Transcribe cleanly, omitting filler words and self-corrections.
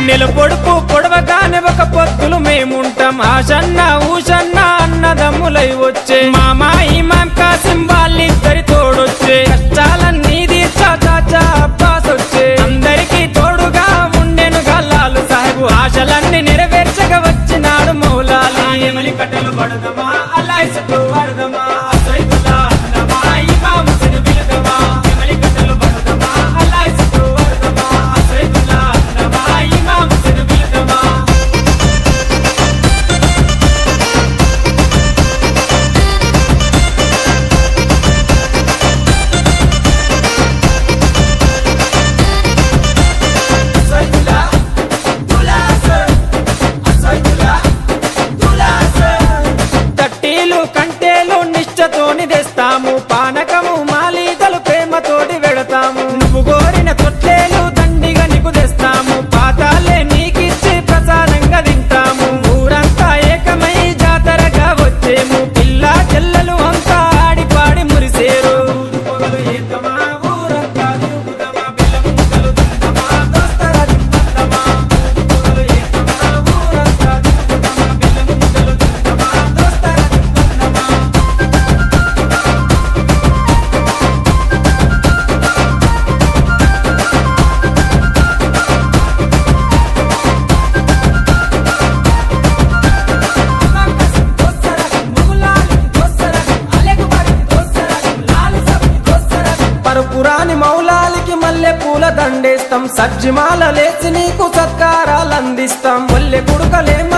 నెల పొడుపు పొడవగానే ఒక పొత్తులు మేముంటాం ఆషన్న ఊషన్న అన్నదమ్ములై వచ్చే మామా ఇమాం కాసిం వాళ్ళిద్దరి తోడొచ్చే కష్టాలన్నీ తీర్చా చాచా అబ్బాస్ వచ్చే అందరికీ తోడుగా ఉండెను గల్లాలు సాహెబు ఆశలన్నీ నెరవేర్చగా వచ్చినాడు మౌలాలి ఎమలి కట్టెలు పడదమా అల్లాహ్ చుట్టూ పడదమా సైదుల్లా అన్నమా ఇమాం హుస్సేన్ పిలుదమా ఎమలి కట్టెలు పడదమా అల్లాహ్ చుట్టూ పడదమా సైదుల్లా అన్నమా ఇమాం హుస్సేన్ పిలుదమా నిష్టతోని తెస్తాము పానకము మాలీతలు ప్రేమతోటి వెడతాము నువ్వు కోరిన కొట్లేలు దండిగా నీకు తెస్తాము పాతాలే నీకిచ్చి ప్రసాదంగా తింటాము ఊరంతా ఏకమై జాతరగా వచ్చేము పిల్ల చెల్లెలు అంతా ఆడి పాడి మురిసేరు పొగలు ఏతమా ఊరంతా తిరుగుదమా బెల్లం ముద్దలు తిందమా దోస్తరా తిందమా పొగలు ఏతమా ఊరంతా తిరుగుదమా బెల్లం ముద్దలు తిందమా దోస్తరా తిందమా పరుపురాని మౌలాలికి మల్లె పూల దండేస్తాం సజ్జిమాల లేచి నీకు సత్కారాలు అందిస్తాం మల్లె పుడకలేమ